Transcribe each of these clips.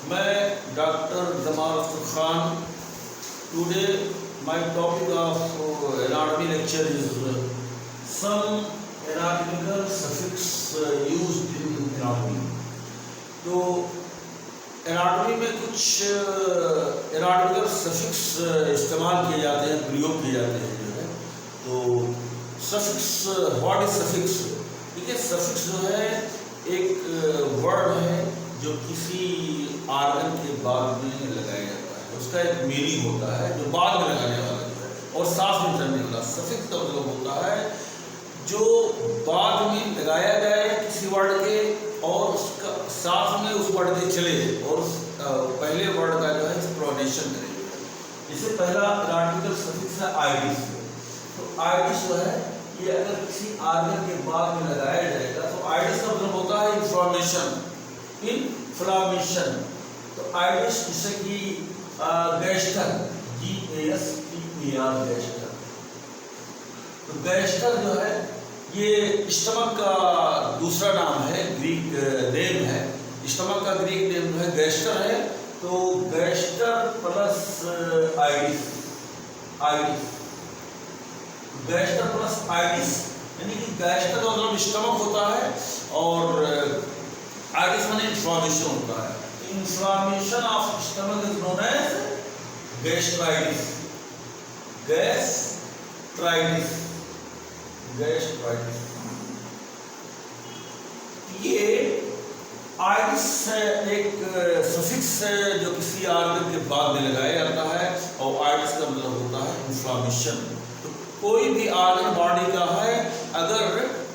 मैं doctor Jamal Akhtar Khan. Today my topic of anatomy lecture is some anatomical suffix used in anatomy. तो anatomy में कुछ anatomical suffix इस्तेमाल किए जाते हैं, प्रयोग किए जाते हैं जो है। तो सफिक्स, व्हाट इज सफिक्स? ठीक है, सफिक्स जो है एक वर्ड है जो किसी आर्गन के बाद में लगाया जाता है, उसका एक मीनिंग होता है जो बाद में लगाने वाला जो है, और साथ में चलने वाला। सफिक्स का मतलब होता है जो बाद में लगाया जाए किसी वर्ड के और उसका साथ में उस वर्ड के चले और पहले वर्ड का जो है प्रोनाउंसिएशन करें। इससे पहला एनाटॉमिकल सफिक्स है आइडिस। तो आइडिस जो है ये अगर किसी आर्गन के बाद में लगाया जाएगा तो आइडिस का मतलब होता है इन्फ्लेमेशन। तो आइडिस जैसे कि गैस्टर, GASTER, गैस्टर। तो गैस्टर जो है ये स्टमक का दूसरा नाम है, ग्रीक नेम है। स्टमक का ग्रीक नेम जो है गैस्टर है। तो gaster plus Ides, गैस्टर plus Ides, यानी कि गैस्टर का मतलब स्टमक होता है और आइडिस माने इन्फ्लेमेशन होता है। Inflammation of stomach is known as gastritis. ये आइडिस एक सफिक्स है जो किसी आर्गन के बाद में लगाया जाता है और आइडिस का मतलब होता है इन्फ्लेमेशन। तो कोई भी आर्गन बॉडी का है, अगर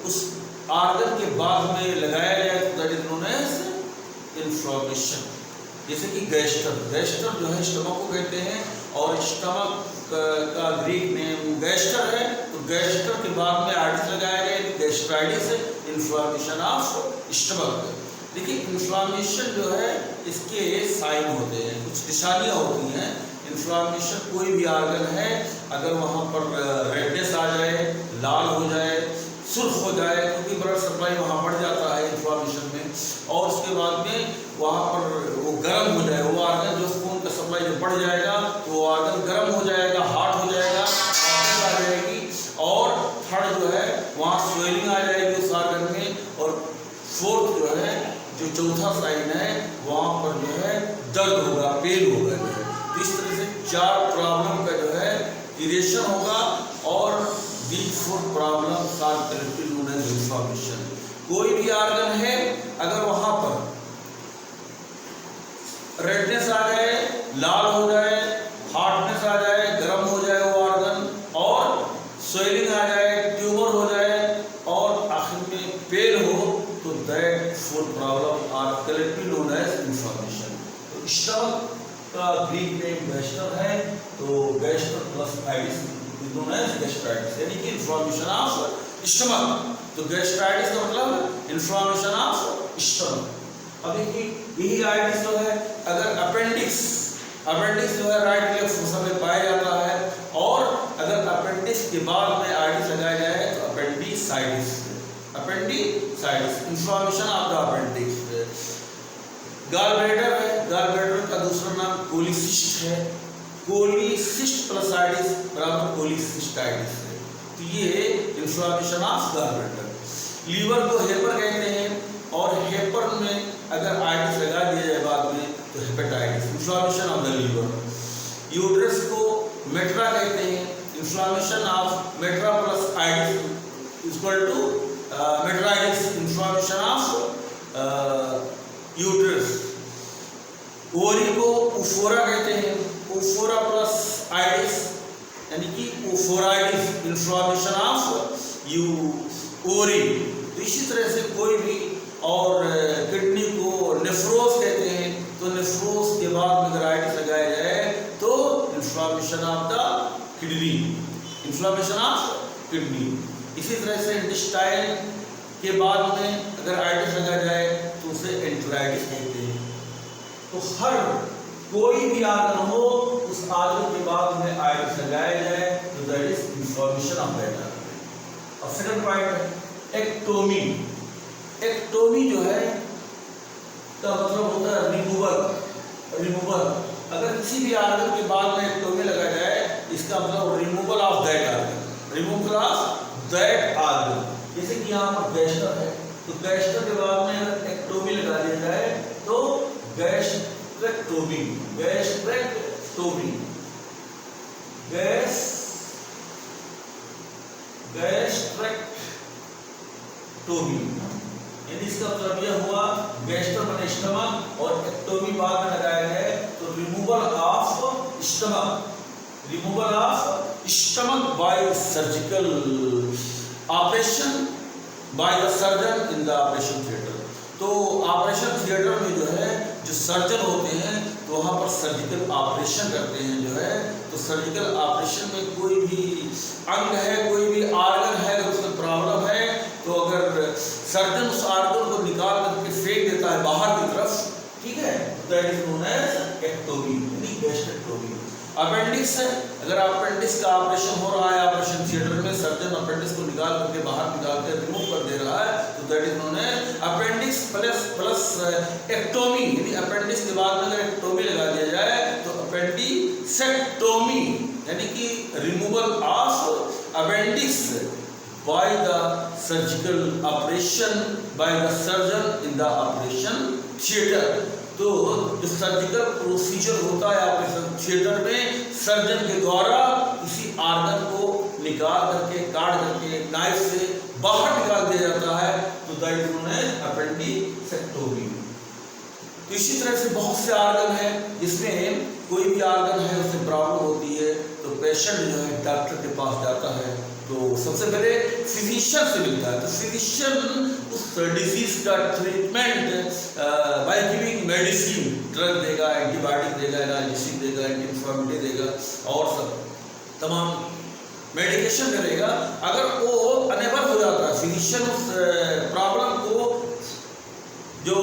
उस आर्गन के बाद में लगाया जाए तो that is known as inflammation. जैसे कि गैस्टर जो है स्टमक को कहते हैं और स्टमक का ग्रीक नेम गैस्टर है। तो गैस्टर के बाद में आइडिस लगाया गया, गैस्ट्राइटिस है, इन्फ्लेमेशन ऑफ स्टमक। देखिए इन्फ्लेमेशन जो है इसके साइन होते हैं, कुछ निशानियाँ होती हैं। इन्फ्लेमेशन कोई भी आर्गन है, अगर वहाँ पर रेडनेस आ जाए, लाल हो जाए, सुर्ख हो जाए, क्योंकि ब्लड सप्लाई वहाँ बढ़ जाता है इन्फ्लेमेशन में, और उसके बाद में वहाँ पर वो गर्म हो जाए, वो आर्गन जो खून का सप्लाई जब बढ़ जाएगा तो वो आर्गन गर्म हो जाएगा, हार्ड हो जाएगा, आ जाएगी, और थर्ड जो है वहाँ स्वेलिंग आ जाएगी उस आर्गन में, और फोर्थ जो है जो चौथा साइन है वहाँ पर जो है दर्द होगा, पेन होगा जो है। तो इस तरह से 4 प्रॉब्लम का जो है क्रिएशन होगा और these 4 problems are collected known as inflammation. कोई भी आर्गन है, अगर वहाँ पर रेडनेस आ जाए, लाल हो जाए, हार्डनेस आ जाए, गर्म हो जाए वो आर्गन, और स्वेलिंग आ जाए, ट्यूमर हो जाए, और आखिर में पेन हो, तो that 4 problem are collected known as inflammation. तो स्टमक का ग्रीक नेम गैस्टर है, तो gaster plus itis known as gastritis, यानी कि इन्फ्लेमेशन ऑफ स्टमक। तो गैस्ट्राइटिस का मतलब इन्फ्लेमेशन ऑफ स्टमक। अब देखिए यही आइडिस जो है अगर अपेंडिक्स जो है राइट लेफ्ट फोसा में पाया जाता है, और अगर अपेंडिक्स के बाद में आइडिस लगाया जाए तो appendicitis, inflammation of the appendix. Gall bladder है, गॉल ब्लैडर का दूसरा नाम कोलिसिस्ट है। कोलिसिस्ट प्लस आइडिस बराबर कोलिसिस्टाइटिस है। तो ये inflammation of gall bladder. Liver को हेपर कहते हैं, और हेपर में अगर आइडिस लगा दिया जाए बाद में तो hepatitis, inflammation of the liver. Uterus को मेट्रा कहते हैं, inflammation of metra plus itis equal to metritis, inflammation of uterus. Ovary को उफोरा कहते हैं, उफोरा प्लस आइडिस यानी कि उफोराइटिस, इन्फ्लेमेशन ऑफ ओवरी। तो इसी तरह से कोई भी, और किडनी को नेफ्रोज कहते हैं, तो नेफ्रोज के बाद में अगर आइडिस लगाया जाए तो इन्फ्लेमेशन ऑफ द किडनी, इसी तरह से इंटेस्टाइन के बाद में अगर आइडिस लगाया जाए तो उसे एंटेराइटिस कहते हैं। तो हर कोई भी आर्गन हो, उस आर्गन के बाद में आइडिस लगाया जाए तो that is inflammation of that organ. अब सेकंड पॉइंट है एक्टोमी। एक्टोमी जो है का मतलब होता है रिमूवल, किसी भी आर्गन के बाद में एक्टोमी लगाया जाए, इसका मतलब removal of that organ, removal of that organ. जैसे कि यहाँ पर गैस्टर है, तो गैस्टर के बाद में अगर एक्टोमी लगा दिया जाए तो गैस्ट्रेक्टोमी, गैस्ट्रेक्टोमी, गैस्ट्रेक्टोमी, यानी इसका मतलब यह हुआ गैस्टर माने स्टमक और एक्टोमी बाद में लगाया जाए तो removal of stomach, removal of stomach bye surgical operation by the surgeon in the operation theatre. तो ऑपरेशन थिएटर में जो है जो सर्जन होते हैं तो वहाँ पर सर्जिकल ऑपरेशन करते हैं जो है, तो सर्जिकल ऑपरेशन में कोई भी अंग है, कोई भी आर्गन है, अगर उसमें प्रॉब्लम है तो अगर सर्जन उस आर्गन को निकाल करके फेंक देता है बाहर की तरफ, ठीक है, that is known as ectomy, यानी गैस्ट्रेक्टोमी। अपेंडिक्स है, अगर अपेंडिक्स का ऑपरेशन हो रहा है ऑपरेशन थिएटर में, सर्जन अपेंडिक्स को निकाल करके बाहर निकाल के रिमूव कर दे रहा है, तो that is known as appendix plus ectomy, यानी अपेंडिक्स के बाद में अगर एक्टोमी लगा दिया जाए तो अपेंडिसेक्टोमी, यानी कि removal of appendix by the surgical operation by the surgeon in the operation theater। तो जो सर्जिकल प्रोसीजर होता है ऑपरेशन थिएटर में, सर्जन के द्वारा किसी आर्गन को निकाल करके काट करके नाइफ से बाहर निकाल दिया जाता है, तो that is known as appendicectomy. तो इसी तरह से बहुत से आर्गन है जिसमें कोई भी आर्गन है उसमें प्रॉब्लम होती है तो पेशेंट जो है डॉक्टर के पास जाता है, तो सबसे पहले फिजिशियन से मिलता है, तो फिजिशियन उस डिजीज का treatment by giving medicine, drug देगा, एंटीबायोटिक देगा, एनाल्जेसिक देगा, एंटी इंफ्लेमेटरी देगा और सब तमाम मेडिकेशन करेगा। अगर वो अनेबल हो जाता है, फिजिशियन उस प्रॉब्लम को जो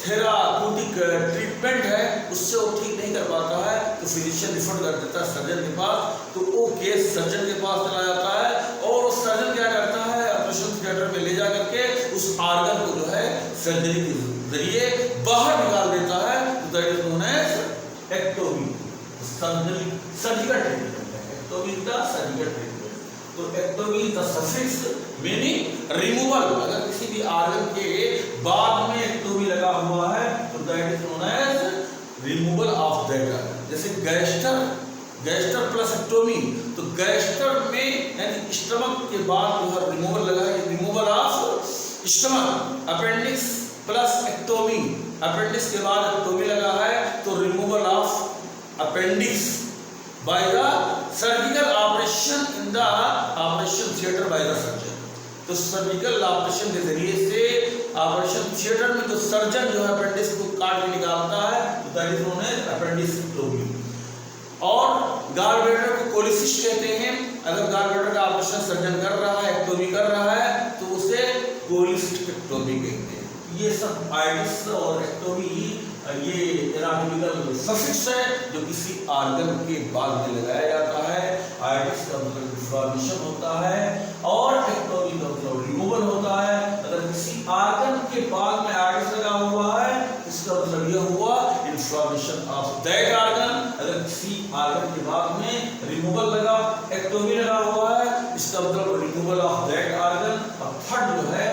थेराप्यूटिक ट्रीटमेंट है उससे वो ठीक नहीं कर पाता है तो फिजिशियन रिफर कर देता है सर्जन के पास, तो वो केस सर्जन के पास चला जाता है और उस सर्जन क्या करता है ऑपरेशन थिएटर में ले जा करके उस आर्गन को जो है सर्जरी के जरिए बाहर निकाल देता है, तो that is known as ectomy, surgical treatment है, एक्टोमी का सर्जिकल ट्रीटमेंट। तो ectomy the suffix meaning removal, अगर किसी भी आर्गन के बाद में एक्टोमी लगा हुआ है तो that is known as removal of that organ. जैसे गैस्टर प्लस एक्टोमी, तो गैस्टर में यानी स्टमक के बाद जो है रिमूवल लगा है, removal of stomach, appendix plus ectomy, appendix के बाद एक्टोमी लगा है तो removal of appendix by the surgical operation in the operation theatre by the surgeon. तो सर्जिकल ऑपरेशन के जरिए से ऑपरेशन थिएटर में जो सर्जन जो है अपेंडिक्स को काट के निकालता है तो that is known as appendicectomy. और गॉलब्लैडर को कोलिसिस्ट कहते हैं, अगर गॉलब्लैडर का ऑपरेशन सर्जन कर रहा है, एक्टोमी कर रहा है तो उसे कोलिसिस्टेक्टोमी कहते हैं। ये सब आइटिस और एक्टोमी ये एनाटॉमिकल सफिक्स है जो किसी आर्गन के बाद में लगाया जाता है। आइटिस का मतलब डिफॉर्मेशन होता है और एक्टोमी का मतलब रिमूवल होता है। अगर किसी आर्गन के बाद में आइटिस लगा हुआ है इसका मतलब यह हुआ इन्फ्लेमेशन ऑफ दैट आर्गन। अगर किसी आर्गन के बाद में रिमूवल लगा, एक्टोमी लगा हुआ है, इसका मतलब रिमूवल ऑफ दैट आर्गन। और थर्ड जो है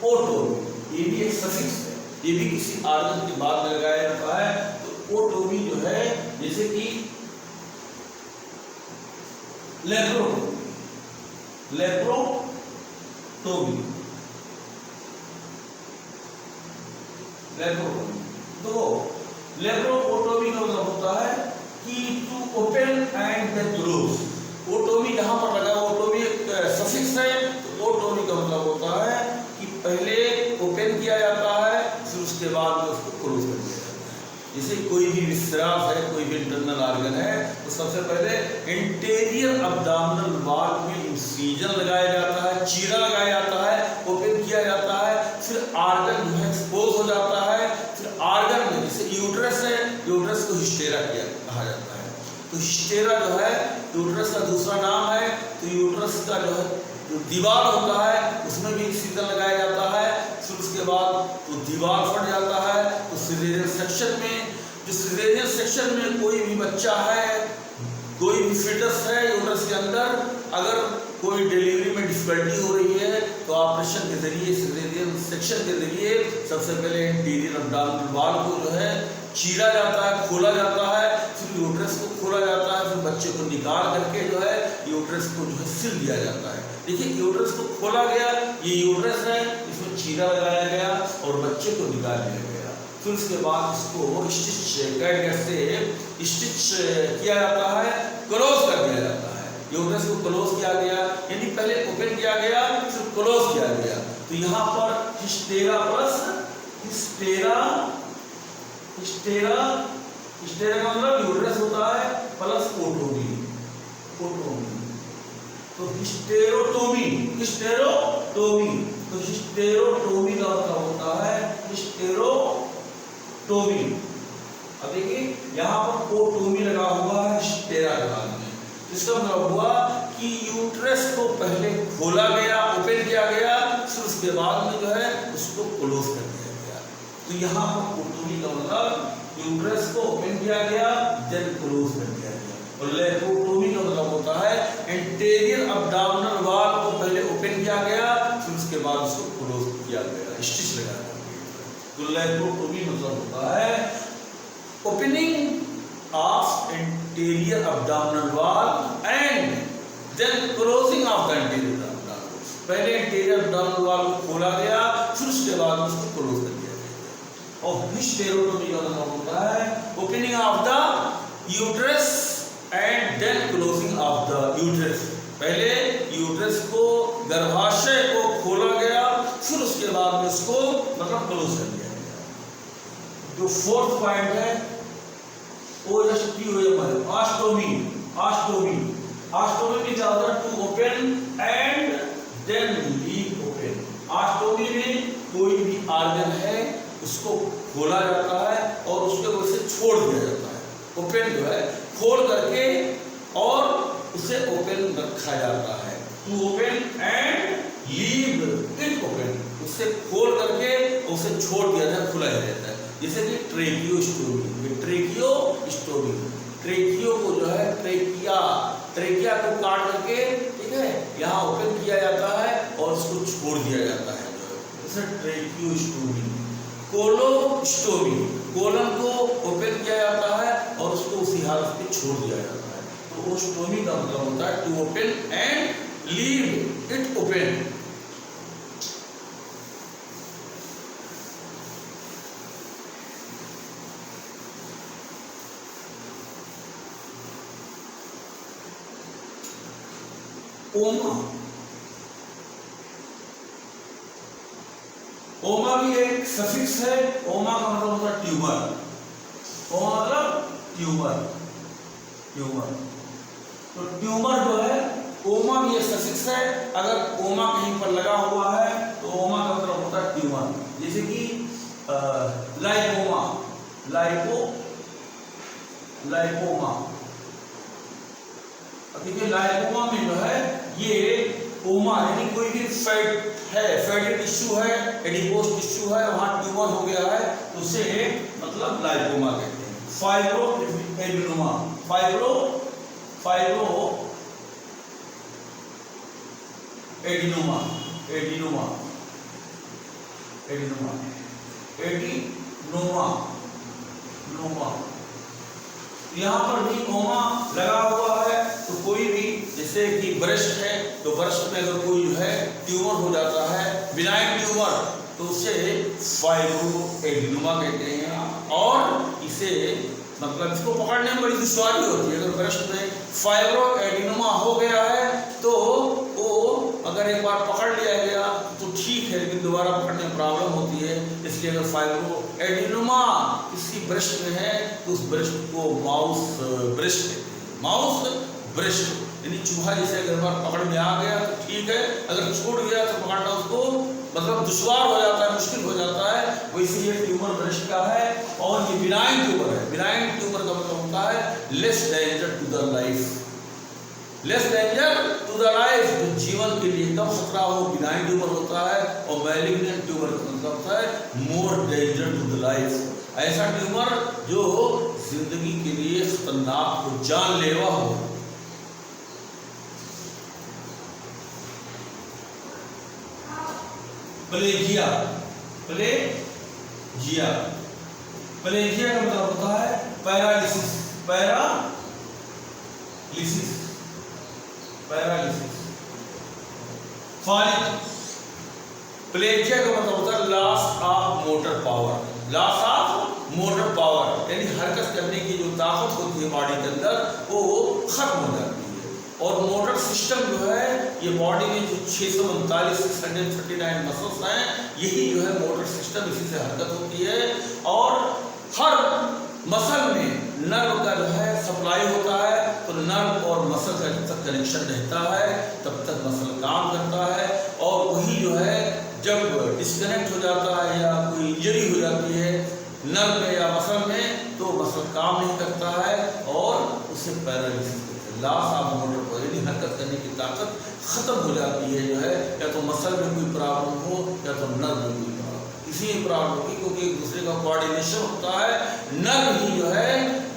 ओटोमी, ये भी एक सफिक्स है, ये भी किसी आर्गन के बाद में लगाया जाता है। तो ओटोमी जो है जैसे कि लेप्रोटोमी, तो लेप्रोटोमी का मतलब होता है कि to open and the close. Otomy जहां पर लगा, ओटोमी एक सफिक्स है, तो ओटोमी का मतलब होता है कि पहले ओपन किया जाता है फिर उसके बाद में उसको क्लोज कर दिया जाता है। जैसे कोई भी विस्राव है, कोई भी इंटरनल आर्गन है तो सबसे पहले इंटीरियर अब्डोमिनल वॉल में इंसिजन लगाया जाता है, चीरा लगाया जाता है, ओपन किया जाता है, फिर आर्गन जो है एक्सपोज हो जाता है। फिर आर्गन में जैसे यूट्रस है, यूट्रस को हिस्टेरा कहा जाता है। तो हिस्टेरा जो है यूट्रस का दूसरा नाम है। तो यूट्रस का जो है जो दीवार होता है उसमें भी इंसिजन लगाया जाता है। फिर उसके बाद तो दीवार फट जाता है तो सिजेरियन सेक्शन में जो सिजेरियन सेक्शन में कोई भी बच्चा है, कोई भी फीटस है यूट्रस के अंदर, अगर कोई डिलीवरी में डिफिकल्टी हो रही है तो ऑपरेशन के जरिए, सिजेरियन सेक्शन के जरिए सबसे पहले इंटीरियर अब्डोमिनल वॉल को जो है चीरा जाता है, खोला जाता है, फिर यूट्रस को खोला जाता है, फिर बच्चे को निकाल करके जो है यूट्रस को जो है सिल दिया जाता है। देखिए यूट्रस को खोला गया, ये यूट्रस है, इसमें चीरा लगाया गया और बच्चे को निकाल दिया गया। फिर उसके बाद इसको स्टिच गाइड से स्टिच किया जाता है, क्लोज कर दिया जाता है। यूट्रस को क्लोज किया गया, यानी पहले ओपन किया गया फिर क्लोज किया गया। तो यहाँ पर हिस्टेरा प्लस हिस्टेरा, हिस्टेरा हिस्टेरा का मतलब यूट्रस होता है प्लस ओटोमी, ओटोमी। तो हिस्टेरोटोमी, हिस्टेरोटोमी, तो हिस्टेरोटोमी का मतलब होता है हिस्टेरोटोमी। अब देखिए यहाँ पर ओटोमी लगा हुआ है हिस्टेरा के बाद में, इसका मतलब हुआ कि यूट्रस को पहले खोला गया, ओपन किया गया, फिर उसके बाद में जो है उसको क्लोज कर दिया गया। तो यहाँ पर ओटोमी का मतलब यूट्रस को ओपन किया गया देन क्लोज कर दिया गया। और लेप्रोटोमी का मतलब होता है इंटीरियर अब्डोमिनल वॉल को पहले ओपन किया गया, फिर उसके बाद उसको क्लोज किया गया, स्टिच लगा दिया। तो लेप्रोटोमी मतलब होता है opening of interior abdominal wall and then closing of the interior abdominal. पहले इंटीरियर अब्डोमिनल वॉल को खोला गया, फिर उसके बाद उसको क्लोज कर दिया गया। और हिस्टेरोटोमी का मतलब होता है opening of the uterus and then closing of the uterus. पहले यूट्रस को, गर्भाशय को खोला गया, फिर उसके बाद में उसको मतलब क्लोज कर दिया गया। जो फोर्थ पॉइंट है ऑस्टोमी, ऑस्टोमी, ऑस्टोमी में क्या होता है to open and then leave open. Ostomy में कोई भी ऑर्गन है उसको खोला जाता है और उसके वजह से छोड़ दिया जाता है। ओपन जो है खोल करके और उसे ओपन रखा जाता है। To open and leave it open, उसे खोल करके उसे छोड़ दिया जाता है, खुला ही रहता है। जैसे कि ट्रेकियोस्टोमी, ट्रेकियोस्टोमी, ट्रेकियो को जो है ट्रेकिया, ट्रेकिया को काट करके, ठीक है, यहाँ ओपन किया जाता है और उसको छोड़ दिया जाता है, जैसे ट्रेकियोस्टोमी। कोलोस्टोमी, कोलन को ओपन किया जाता है और उसको उसी हालत में छोड़ दिया जाता है। तो ओस्टोमी का मतलब होता है to open and leave it open. Oma, oma भी एक सफिक्स है। ओमा का मतलब होता है ट्यूमर, ओमा मतलब ट्यूमर, ट्यूमर। तो ट्यूमर जो है ओमा भी एक सफिक्स है। अगर ओमा कहीं पर लगा हुआ है तो ओमा का मतलब होता है ट्यूमर। जैसे कि लाइपोमा, लाइपोमा। देखिए लाइपोमा में जो है ये ओमा यानी कोई भी फैट है, फैटी टिश्यू है, एडिपोज टिश्यू है, वहाँ ट्यूमर हो गया है, तो उसे मतलब लाइपोमा कहते हैं। Fibro adenoma, fibro adenoma, adenoma, adenoma, adenoma, noma. यहाँ पर भी ओमा लगा हुआ है। तो कोई भी जैसे कि ब्रेस्ट है तो ब्रेस्ट में अगर कोई जो है ट्यूमर हो जाता है, बिनाइन ट्यूमर, तो उसे फाइब्रो एडिनोमा कहते हैं। और इसे मतलब इसको पकड़ने में बड़ी दुश्वारी होती है। अगर ब्रेस्ट में फाइब्रो एडिनोमा हो गया है तो वो अगर एक बार पकड़ लिया गया तो ठीक है, लेकिन दोबारा पकड़ने में प्रॉब्लम होती है। इसलिए अगर फाइब्रो एडिनोमा किसी ब्रेस्ट में है तो उस ब्रेस्ट को माउस ब्रेस्ट कहते हैं। माउस ब्रेस्ट यानी चूहा जैसे अगर बार पकड़ में आ गया तो ठीक है, अगर छूट गया तो पकड़ना उसको मतलब दुश्वार हो जाता है, मुश्किल हो जाता है। वैसे ये ट्यूमर ब्रेस्ट का है और ये बिनाइन ट्यूमर है। बिनाइन ट्यूमर का मतलब होता है less danger to the life, less danger to the life, जो जीवन के लिए कम खतरा हो, बिनाइन ट्यूमर होता है। और मैलिग्नेंट ट्यूमर का मतलब होता है मोर डेंजर टू द लाइफ, ऐसा ट्यूमर जो जिंदगी के लिए खतरनाक हो, जानलेवा हो। प्लेजिया, प्लेजिया, प्लेजिया का मतलब होता है paralysis, paralysis, paralysis. Folic, plegia का मतलब होता है loss of motor power, loss of motor power, यानी हरकत करने की जो ताकत होती है बॉडी के अंदर वो खत्म हो जाती है। और मोटर सिस्टम जो है ये बॉडी में जो 639 मसल्स हैं, यही जो है मोटर सिस्टम, इसी से हरकत होती है। और हर मसल में नर्व का जो है सप्लाई होता है, तो नर्व और मसल का जब तक कनेक्शन रहता है तब तक मसल काम करता है। और वही जो है जब डिस्कनेक्ट हो जाता है या कोई इंजरी हो जाती है नर्व में या मसल में, तो मसल काम नहीं करता है और उसे paralysis, loss of motor power, यानी हरकत करने की ताकत खत्म हो जाती है जो है, या तो मसल में कोई प्रॉब्लम हो या तो नर्व में कोई प्रॉब्लम, इसी प्रॉब्लम की, क्योंकि एक दूसरे का कोऑर्डिनेशन होता है। नर्व ही जो है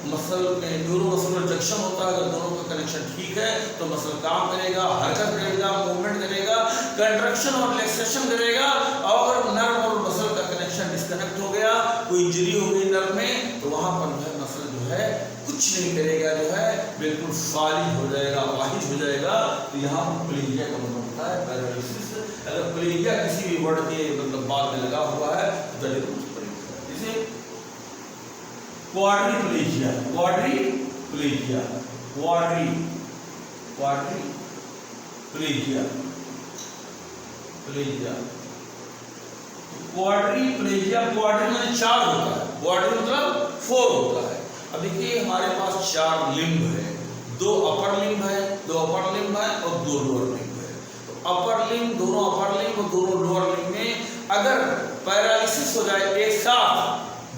मसल में न्यूरोमस्कुलर जंक्शन होता है, अगर दोनों का कनेक्शन ठीक है तो मसल काम करेगा, हरकत करेगा, मूवमेंट करेगा, कंट्रैक्शन और रिलैक्सेशन करेगा। और नर्व और मसल का कनेक्शन डिस्कनेक्ट हो गया, कोई इंजरी हो गई नर्व में, तो वहां पर जो है मसल जो है कुछ नहीं करेगा, जो है बिल्कुल फालिज हो जाएगा, वाहिज हो जाएगा। तो यहाँ प्लेजिया का मतलब होता है पैरालिसिस। अगर प्लेजिया किसी भी वर्ड के मतलब बाद में लगा हुआ है तो जैसे quadriplegia, quadriplegia, quadriplegia, plegia, quadriplegia, quadri में 4 होता है, क्वाड्री मतलब 4 होता है। अब देखिए हमारे पास 4 लिम्ब है, 2 अपर लिम्ब है, 2 अपर लिम्ब है और 2 लोअर लिम्ब है। तो अपर लिम्ब, दोनों अपर लिम्ब और दोनों लोअर लिम्ब में अगर पैरालिसिस हो जाए एक साथ,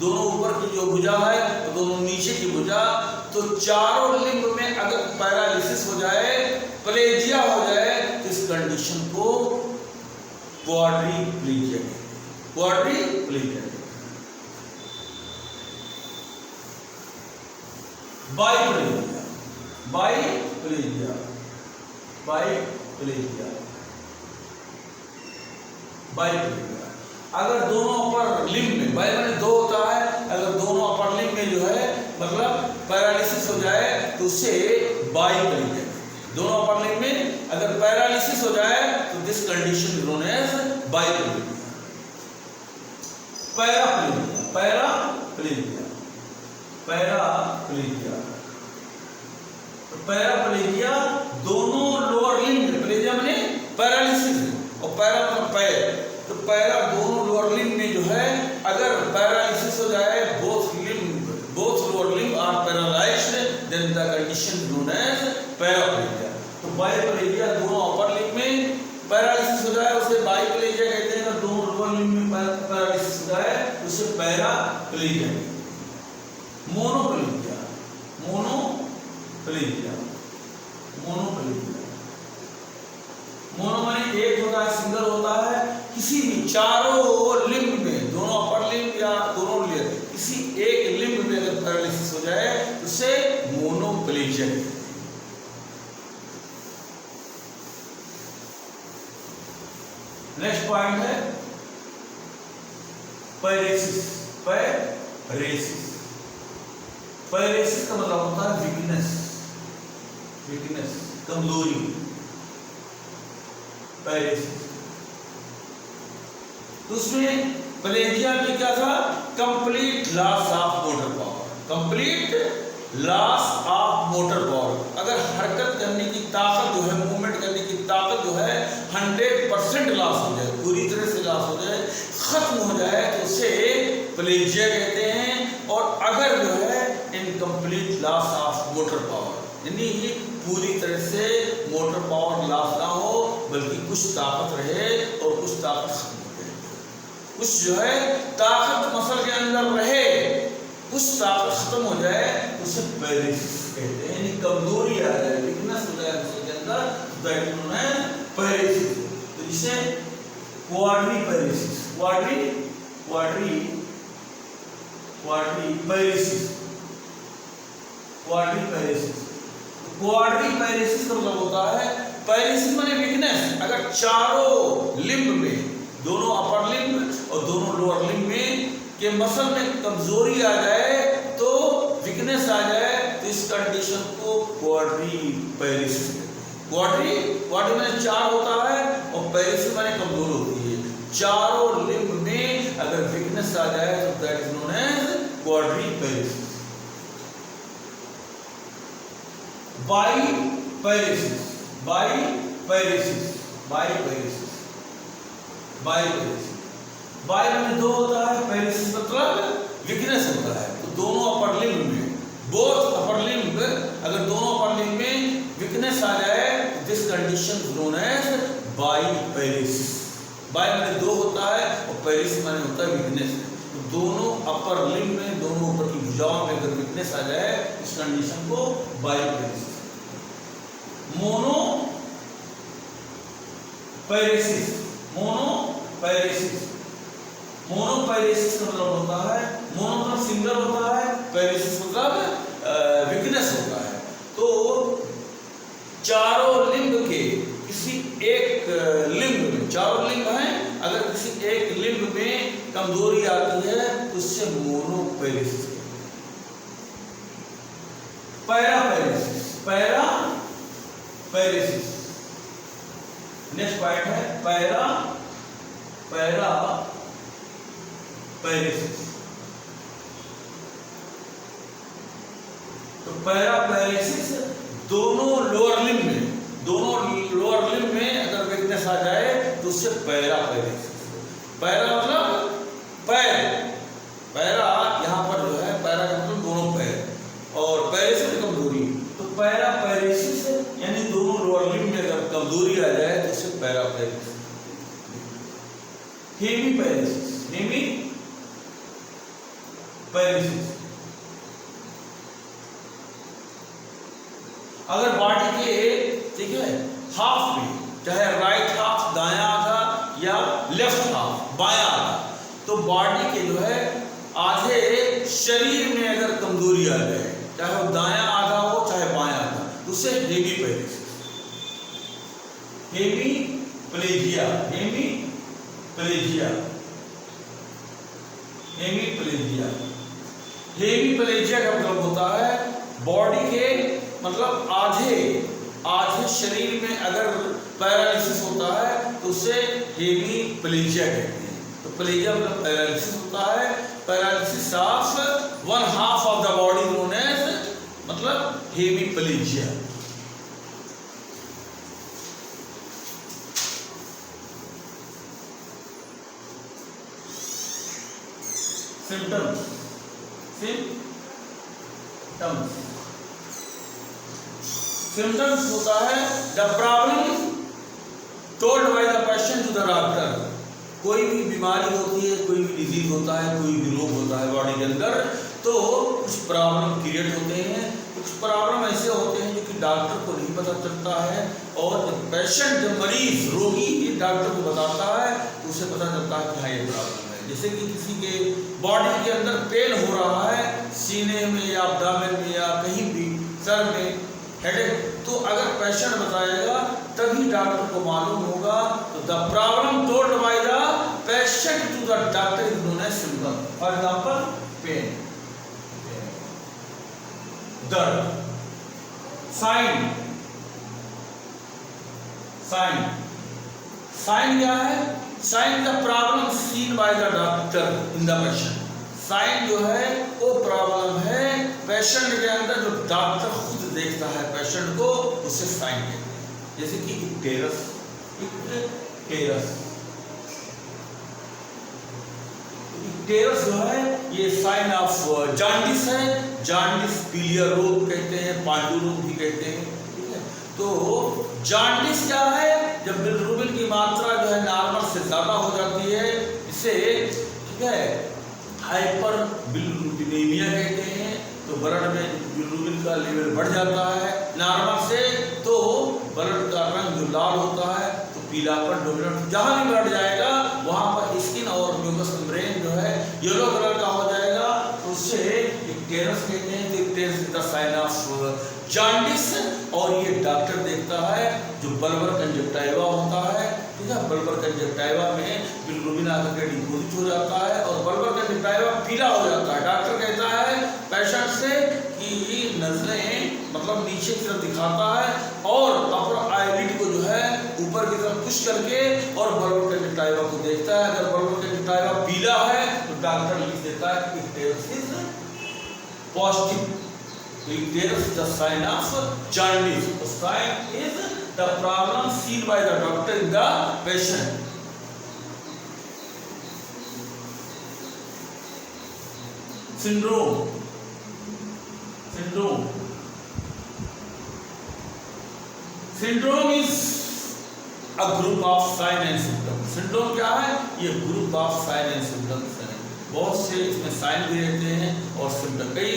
दोनों ऊपर की जो भुजा है और दोनों नीचे की भुजा, तो चारों लिम्ब में अगर पैरालिसिस हो जाए, प्लेजिया हो जाए, तो इस कंडीशन को क्वाड्रिप्लेजिया, क्वाड्रिप्लेजिया। बाइप्लेजिया, बाइप्लेजिया, बाइप्लेजिया, बाइप्लेजिया, अगर दोनों अपर लिम्ब में, बाई माने 2 होता है, अगर दोनों अपर लिम्ब में जो है मतलब पैरालिसिस हो जाए तो उसे बाइप्लेजिया, दोनों अपर लिम्ब में अगर पैरालिसिस हो जाए तो this condition is known as biplegia. Paraplegia, paraplegia, paraplegia, paraplegia दोनों लोअर लिम्ब, प्लेजिया माने पैरालिसिस और पैरा मतलब पैर, तो पैरा दोनों लोअर लिम्ब में जो है अगर पैरालिसिस हो जाए, both lower limb are paralysed, then the condition known as paraplegia. तो बाइप्लेजिया दोनों अपर लिम्ब में पैरालिसिस हो जाए उसे बाइप्लेजिया कहते हैं, अगर दोनों लोअर लिम्ब में पैरालिसिस हो जाए उसे पैराप्लेजिया। मोनोप्लेजिया, मोनोप्लेजिया, मोनोप्लेजिया, मोनो माने एक होता है, सिंगल होता है, किसी भी चारों लिम्ब में, दोनों अपर लिम्ब या दोनों लिम्ब, किसी एक लिम्ब में अगर पैरालिसिस हो जाए तो उसे मोनोप्लेजिया। नेक्स्ट पॉइंट है पैरेसिस, पैरेसिस, पैरेसिस का मतलब होता है वीकनेस, वीकनेस, कमजोरी, पैरेसिस। तो उसमें प्लेजिया में क्या था, complete loss of motor power, complete loss of motor power, अगर हरकत करने की ताकत जो है, मूवमेंट करने की ताकत जो है 100% लॉस हो जाए, पूरी तरह से लॉस हो जाए, खत्म हो जाए, तो उसे प्लेजिया कहते हैं। और अगर जो है incomplete loss of motor power, यानी पूरी तरह से मोटर पावर लॉस ना हो, बल्कि कुछ ताकत रहे और कुछ ताकत खत्म हो जाए, कुछ जो है ताकत मसल के अंदर रहे, कुछ ताकत खत्म हो जाए, उसे पैरेसिस कहते हैं, यानी कमजोरी आ जाए, वीकनेस हो जाए मसल के अंदर, that is known as paresis. तो इसे क्वाड्रिप्लेजिया, क्वाड्रीपैरेसिस। क्वाड्रीपैरेसिस का मतलब होता है, पैरेसिस माने वीकनेस। अगर चारों लिम्ब में, दोनों अपर लिम्ब और दोनों लोअर लिम्ब में के मसल में कमजोरी आ जाए, तो वीकनेस आ जाए, तो इस कंडीशन को क्वाड्रीपैरेसिस कहते हैं। क्वाड्री माने चार होता है और पैरेसिस माने कमजोर होती है। चारों लिम्ब में अगर वीकनेस आ जाए तो that is known as quadriparesis. Biparesis bi में दो होता है, पैरेसिस मतलब वीकनेस होता है। तो दोनों अपर लिम्ब में, बोथ अपर लिम्ब, अगर दोनों अपर लिम्ब में वीकनेस आ जाए, this condition known as biparesis. Bi माने दो होता है और पैरेसिस माने होता है वीकनेस। तो दोनों अपर लिम्ब में, दोनों ऊपर की भुजाओं में अगर वीकनेस आ जाए, इस कंडीशन को बाइपैरेसिस। मोनोपैरेसिस का मतलब होता है, मोनो मतलब सिंगल होता है, पैरेसिस मतलब वीकनेस होता है। तो चारों लिम्ब के किसी एक लिम्ब में, चारों लिम्ब हैं, अगर किसी एक लिम्ब में कमजोरी आती है तो उससे मोनोपैरेसिस। पैरापैरेसिस नेक्स्ट पॉइंट है पैरापैरेसिस। तो पैरापैरेसिस दोनों लोअर लिम्ब में अगर वीकनेस आ जाए तो उससे पैरापैरेसिस। पैरा मतलब पैर, पैरा यहाँ पर जो है, पैरा का मतलब दोनों पैर, और पैरेसिस कमजोरी। तो पैरापैरेसिस यानी दोनों लोअर लिम्ब में अगर कमजोरी आ जाए तो उससे पैरापैरेसिस। हेमीपैरेसिस अगर बॉडी के, ठीक है, हाफ में, चाहे राइट हाफ दायां आधा या लेफ्ट हाफ बायां आधा, तो बॉडी के जो है आधे शरीर में अगर कमजोरी आ जाए, चाहे वो दायां आधा हो चाहे बायां आधा, तो उससे हेमीपैरेसिस। हेमीप्लेजिया का मतलब होता है बॉडी के, मतलब आधे शरीर में अगर पैरालिसिस होता है तो उसे हेमीप्लेजिया कहते हैं। तो प्लेजिया मतलब पैरालिसिस होता है, paralysis of one half of the body known as मतलब हेमीप्लेजिया। सिम्टम्स होता है the problem told by the patient to the doctor. कोई भी बीमारी होती है, कोई भी डिजीज होता है, कोई भी रोग होता है बॉडी के अंदर, तो कुछ प्रॉब्लम क्रिएट होते हैं, कुछ प्रॉब्लम ऐसे होते हैं जो कि डॉक्टर को नहीं पता चलता है, और जब पेशेंट, जब मरीज, रोगी डॉक्टर को बताता है तो उसे पता चलता है कि हाँ ये प्रॉब्लम है। जैसे कि किसी के बॉडी के अंदर पेन हो रहा है, सीने में या abdomen में या कहीं भी, सर में हेडेक, तो अगर पेशेंट बताएगा तभी डॉक्टर को मालूम होगा। तो the problem told by the patient to the doctor is known as symptom. For example pain, दर्द, साइन क्या है? Sign the problem seen by the doctor in the patient. Sign जो है वो प्रॉब्लम है पेशेंट के अंदर, जो डॉक्टर खुद देखता है पेशेंट को, उसे साइन कहते हैं। जैसे कि इक्टेरस जो है ये साइन ऑफ जॉन्डिस है। जॉन्डिस पीलिया रोग कहते हैं, पांडु रोग भी कहते हैं, ठीक है। तो जॉन्डिस क्या है? जब बिलिरुबिन की मात्रा जो है नॉर्मल से ज्यादा हो जाती है, इसे, ठीक है, हाइपर बिलिरुबिनेमिया कहते हैं। तो ब्लड में बिलिरुबिन का लेवल बढ़ जाता है नॉर्मल से, तो ब्लड का रंग जो लाल होता है तो पीलापन डोमिनेंट, जहाँ भी ब्लड जाएगा वहाँ पर स्किन और म्यूकस मेम्ब्रेन जो है येलो कलर का हो जाएगा। तो इक्टेरस कहते हैं, तो icterus is the sign of jaundice, और ये डॉक्टर देखता है जो बल्बर कंजक्टिवा होता है, ठीक है। बल्बर कंजक्टिवा में बिलिरुबिन आकर के डिपोजिट हो जाता है और बल्बर कंजक्टिवा पीला हो जाता है। डॉक्टर कहता है पेशेंट से कि नजरें मतलब नीचे की तरफ दिखाता है और अपर आईलिड को जो है ऊपर की तरफ पुश करके और बल्बर कंजक्टिवा को देखता है। अगर बल्बर कंजक्टिवा पीला है तो डॉक्टर लिख देता है icterus is positive. Ichthyosis is the sign of jaundice. The sign is the problem seen by the doctor in the patient. Syndrome. Syndrome is a group of sign and symptoms. Syndrome क्या है? ये group of sign and symptoms है। बहुत से इसमें sign भी रहते हैं और सिम्टम, कई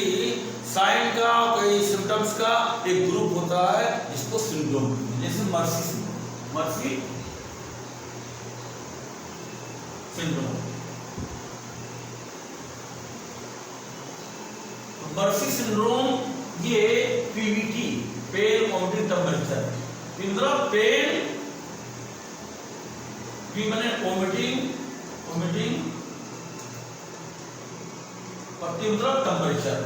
साइन का कई सिम्टम्स का एक ग्रुप होता है जिसको सिंड्रोम कहते हैं। जैसे मर्फी सिंड्रोम, मर्फी सिंड्रोम ये पीवीटी, पेन वोमिटिंग टेम्परेचर, मतलब पेन, पी माने वोमिटिंग और टी मतलब टेम्परेचर।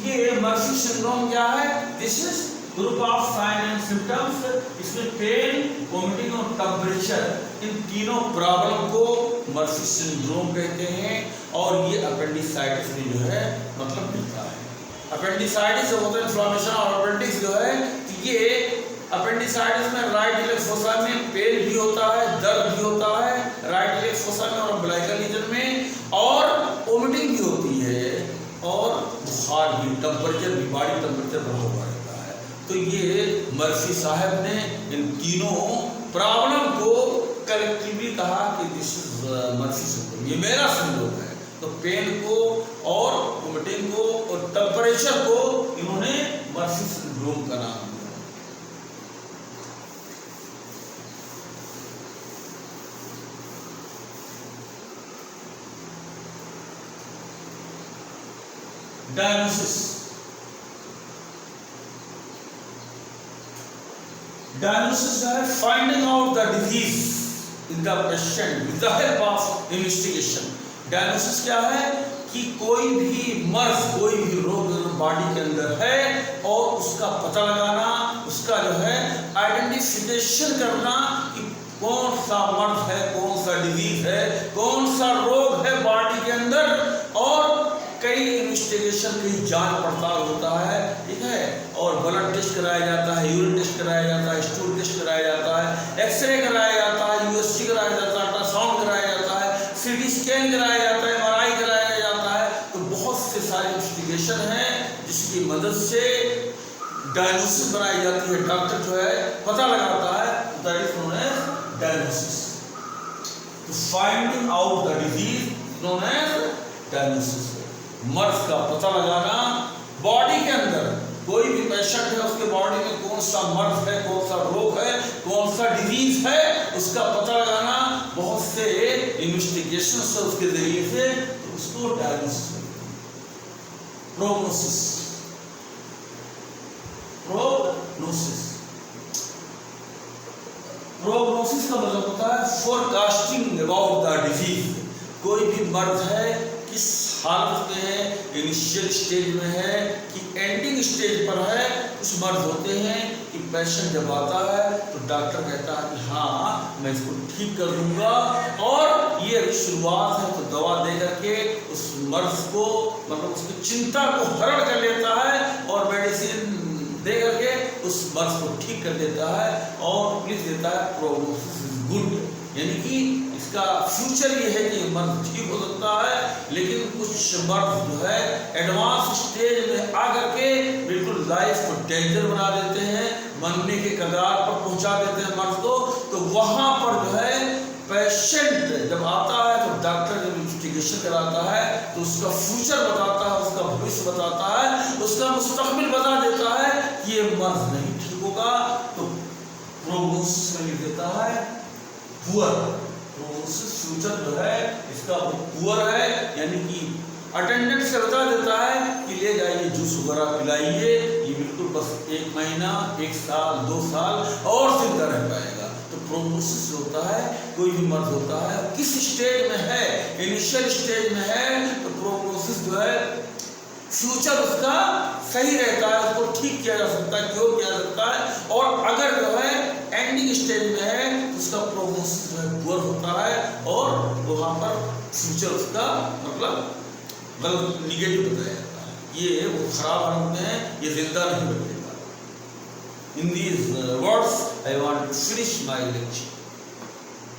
ये मर्फी सिंड्रोम क्या है? This is group of sine and symptoms. इसमें पेन, वोमिटिंग और टेम्परेचर, इन तीनों प्रॉब्लम को मर्फी सिंड्रोम कहते हैं। और ये अपेंडिसाइटिस में जो है मतलब मिलता है। अपेंडिसाइटिस जो होता है इन्फ्लेमेशन और अपेंडिक्स जो है, ये अपेंडिसाइटिस में राइट इलेक्ट फोसा में पेन भी होता है, दर्द भी होता है राइट इलेक्ट फोसा में और अम्बिलिकल रीजन में, और वोमिटिंग भी होती है और बुखार भी, टेम्परेचर भी, बॉडी टेम्परेचर बढ़ा हुआ रहता है। तो ये मर्फी साहब ने इन तीनों प्रॉब्लम को कलेक्टिवली कहा कि दिस इज मर्फी सिंड्रोम, ये मेरा सिंड्रोम है। तो पेन को और वोमिटिंग को और टेम्परेचर को इन्होंने मर्फी सिंड्रोम का नाम दिया। Diagnosis है finding out the disease in the patient with the help of investigation. Diagnosis क्या है कि कोई भी मर्ज, कोई भी रोग बॉडी के अंदर है और उसका पता लगाना, उसका जो है आइडेंटिफिकेशन करना कि कौन सा मर्ज है, कौन सा डिजीज है, कौन सा रोग है बॉडी के अंदर। और कई इन्वेस्टिगेशन, कई जांच पड़ताल होता है, ठीक है। और ब्लड टेस्ट कराया जाता है, यूरिन टेस्ट कराया जाता है, स्टूल टेस्ट कराया जाता है, एक्सरे कराया जाता है, यूएसजी कराया जाता है, अल्ट्रासाउंड कराया जाता है, सीटी स्कैन कराया जाता है, एमआरआई कराया जाता है। तो बहुत से सारे इन्वेस्टिगेशन हैं जिसकी मदद से डायग्नोसिस बनाई जाती है। डॉक्टर जो है पता लगाता है, that is known as diagnosis. तो finding out the disease known as diagnosis. मर्ज का पता लगाना, बॉडी के अंदर कोई भी पेशेंट है उसके बॉडी में कौन सा मर्ज है, कौन सा रोग है, कौन सा डिजीज है, उसका पता लगाना बहुत से इन्वेस्टिगेशन से उसके जरिए से तो उसको डायग्नोसिस करते हैं। प्रोग्नोसिस का मतलब होता है फोरकास्टिंग अबाउट द डिजीज। कोई भी मर्ज है किस हालत में है, इनिशियल स्टेज में है कि एंडिंग स्टेज पर है। कुछ मर्ज होते हैं कि पेशेंट जब आता है तो डॉक्टर कहता है कि हाँ मैं इसको ठीक कर दूंगा, और ये अभी शुरुआत है तो दवा दे करके उस मर्ज को मतलब उसकी चिंता को हरण कर लेता है और मेडिसिन दे करके उस मर्ज को ठीक कर देता है और लिख देता है प्रोग्नोसिस इज गुड, यानी कि इसका फ्यूचर ये है कि मर्ज ठीक हो सकता है। लेकिन कुछ मर्ज जो है एडवांस स्टेज में आकर के बिल्कुल लाइफ को डेंजर बना देते हैं, मरने के कगार पर पहुंचा देते हैं मर्ज को। तो वहां पर जो है पेशेंट जब आता है तो डॉक्टर जब इन्वेस्टिगेशन कराता है तो उसका फ्यूचर बताता है, उसका भविष्य बताता है, उसका मुस्तकबिल बता देता है कि ये मर्ज नहीं ठीक होगा। तो प्रोग्नोसिस में लिख देता है पुअर, प्रोग्नोसिस फ्यूचर जो है इसका वो पुअर है, यानी कि अटेंडेंट से बता देता है कि ले जाइए जूस वगैरह पिलाइए, ये बिल्कुल बस 1 महीना 1 साल 2 साल और जिंदा रह पाएगा। तो प्रोग्नोसिस होता है, कोई भी मर्द होता है किस स्टेज में है, इनिशियल स्टेज में है, तो प्रोग्नोसिस जो है फ्यूचर उसका सही रहता है, उसको ठीक किया जा सकता है, क्योर किया जा सकता है। और अगर जो है एंडिंग स्टेज में है तो उसका प्रोग्नोसिस जो है पुअर होता है और वहाँ पर फ्यूचर उसका मतलब गलत निगेटिव बताया जाता है, ये वो खराब हालत में है, ये जिंदा नहीं बचेगा। In these words I want to finish my lecture.